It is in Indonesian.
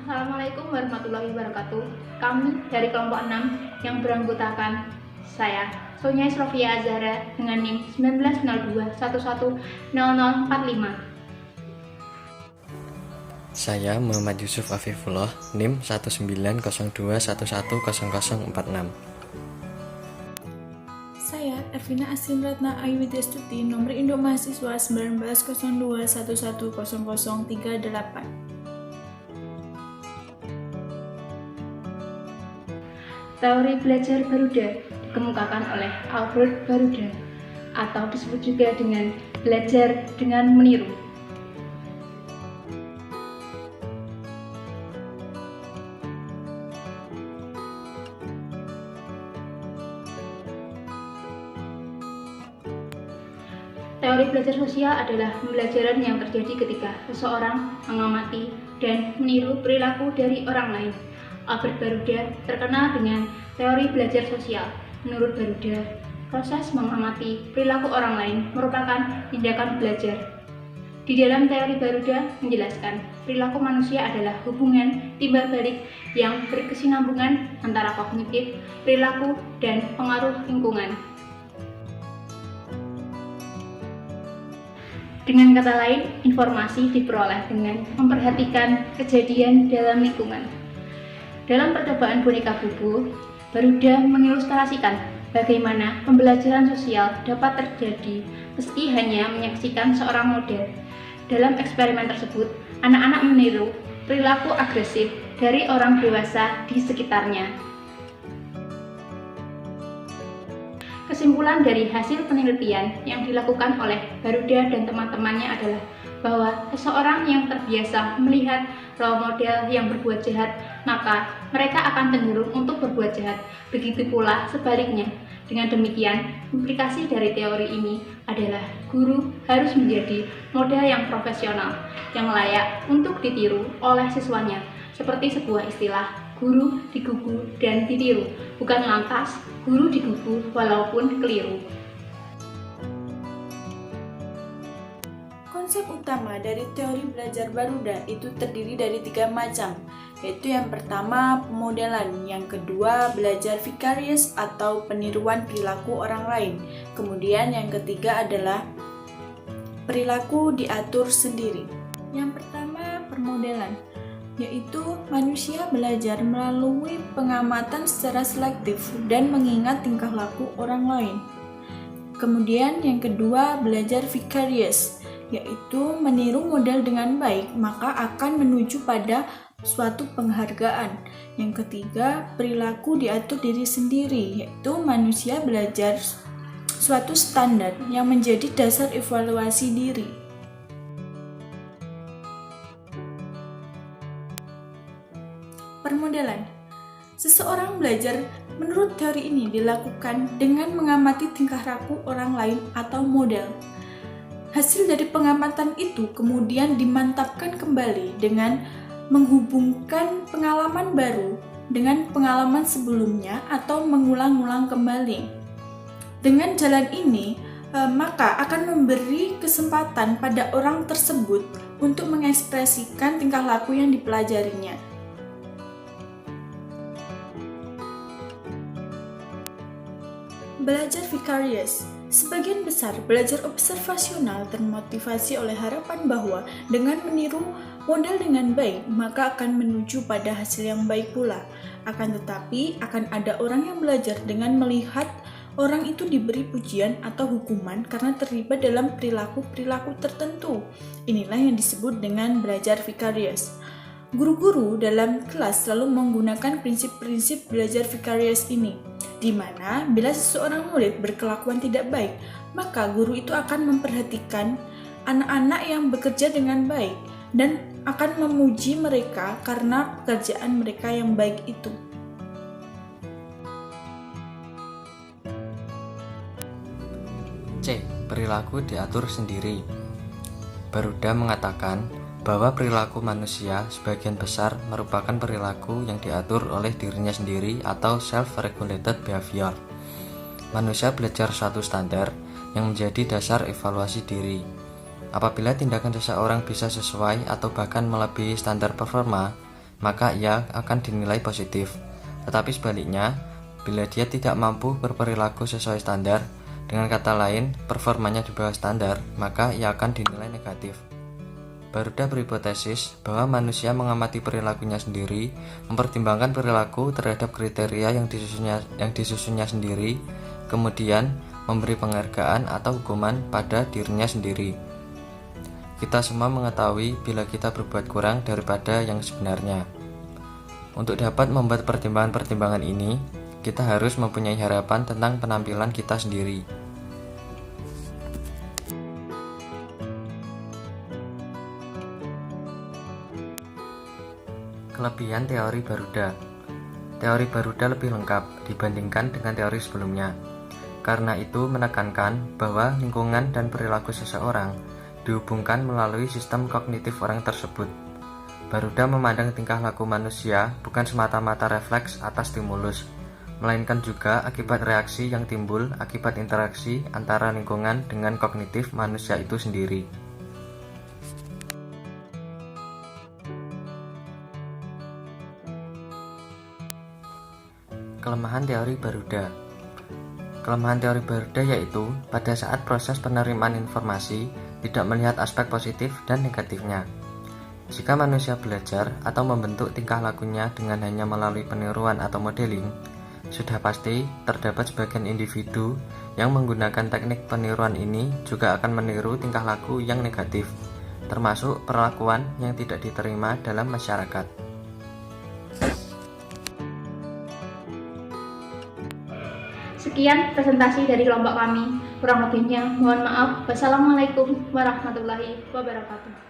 Assalamualaikum warahmatullahi wabarakatuh. Kami dari kelompok 6 yang beranggotakan saya, Sonia Isrofia Azhara dengan NIM 1902110045. Saya Muhammad Yusuf Afifullah, NIM 1902110046. Saya Ervina Asin Ratna Ayu Widyastuti, nomor induk mahasiswa 1902110038. Teori belajar Baruda dikemukakan oleh Albert Baruda atau disebut juga dengan belajar dengan meniru. Teori belajar sosial adalah pembelajaran yang terjadi ketika seseorang mengamati dan meniru perilaku dari orang lain. Albert Baruda terkenal dengan teori belajar sosial. Menurut Baruda, proses mengamati perilaku orang lain merupakan tindakan belajar. Di dalam teori Baruda menjelaskan, perilaku manusia adalah hubungan timbal balik yang berkesinambungan antara kognitif, perilaku, dan pengaruh lingkungan. Dengan kata lain, informasi diperoleh dengan memperhatikan kejadian dalam lingkungan. Dalam percobaan boneka bubu, Baruda mengilustrasikan bagaimana pembelajaran sosial dapat terjadi meski hanya menyaksikan seorang model. Dalam eksperimen tersebut, anak-anak meniru perilaku agresif dari orang dewasa di sekitarnya. Kesimpulan dari hasil penelitian yang dilakukan oleh Baruda dan teman-temannya adalah bahwa seseorang yang terbiasa melihat role model yang berbuat jahat, maka mereka akan cenderung untuk berbuat jahat. Begitu pula sebaliknya. Dengan demikian, implikasi dari teori ini adalah guru harus menjadi model yang profesional, yang layak untuk ditiru oleh siswanya. Seperti sebuah istilah, guru digugu dan ditiru, bukan lantas guru digugu walaupun keliru. Konsep utama dari teori belajar Baruda itu terdiri dari 3 macam, yaitu yang pertama pemodelan, yang kedua belajar vicarious atau peniruan perilaku orang lain, kemudian yang ketiga adalah perilaku diatur sendiri. Yang pertama permodelan, yaitu manusia belajar melalui pengamatan secara selektif dan mengingat tingkah laku orang lain. Kemudian yang kedua belajar vicarious, yaitu meniru model dengan baik maka akan menuju pada suatu penghargaan. Yang ketiga perilaku diatur diri sendiri, yaitu manusia belajar suatu standar yang menjadi dasar evaluasi diri. Permodelan. Seseorang belajar menurut teori ini dilakukan dengan mengamati tingkah laku orang lain atau model. Hasil dari pengamatan itu kemudian dimantapkan kembali dengan menghubungkan pengalaman baru dengan pengalaman sebelumnya atau mengulang-ulang kembali. Dengan jalan ini, maka akan memberi kesempatan pada orang tersebut untuk mengekspresikan tingkah laku yang dipelajarinya. Belajar vicarious. Sebagian besar belajar observasional termotivasi oleh harapan bahwa dengan meniru model dengan baik, maka akan menuju pada hasil yang baik pula. Akan tetapi, akan ada orang yang belajar dengan melihat orang itu diberi pujian atau hukuman karena terlibat dalam perilaku-perilaku tertentu. Inilah yang disebut dengan belajar vicarious. Guru-guru dalam kelas selalu menggunakan prinsip-prinsip belajar vicarious ini, di mana bila seseorang murid berkelakuan tidak baik, maka guru itu akan memperhatikan anak-anak yang bekerja dengan baik dan akan memuji mereka karena pekerjaan mereka yang baik itu. C. Perilaku diatur sendiri. Baruda mengatakan bahwa perilaku manusia sebagian besar merupakan perilaku yang diatur oleh dirinya sendiri atau self-regulated behavior. Manusia belajar suatu standar yang menjadi dasar evaluasi diri. Apabila tindakan seseorang bisa sesuai atau bahkan melebihi standar performa, maka ia akan dinilai positif. Tetapi sebaliknya, bila dia tidak mampu berperilaku sesuai standar, dengan kata lain, performanya di bawah standar, maka ia akan dinilai negatif. Baruda berhipotesis bahwa manusia mengamati perilakunya sendiri, mempertimbangkan perilaku terhadap kriteria yang disusunnya sendiri, kemudian memberi penghargaan atau hukuman pada dirinya sendiri. Kita semua mengetahui bila kita berbuat kurang daripada yang sebenarnya. Untuk dapat membuat pertimbangan-pertimbangan ini, kita harus mempunyai harapan tentang penampilan kita sendiri. Kelebihan teori Baruda. Teori Baruda lebih lengkap dibandingkan dengan teori sebelumnya. Karena itu menekankan bahwa lingkungan dan perilaku seseorang dihubungkan melalui sistem kognitif orang tersebut. Baruda memandang tingkah laku manusia bukan semata-mata refleks atas stimulus, melainkan juga akibat reaksi yang timbul akibat interaksi antara lingkungan dengan kognitif manusia itu sendiri. Kelemahan teori Baruda. Kelemahan teori Baruda yaitu pada saat proses penerimaan informasi tidak melihat aspek positif dan negatifnya. Jika manusia belajar atau membentuk tingkah lakunya dengan hanya melalui peniruan atau modeling, sudah pasti terdapat sebagian individu yang menggunakan teknik peniruan ini juga akan meniru tingkah laku yang negatif, termasuk perlakuan yang tidak diterima dalam masyarakat. Sekian presentasi dari kelompok kami. Kurang lebihnya mohon maaf. Wassalamualaikum warahmatullahi wabarakatuh.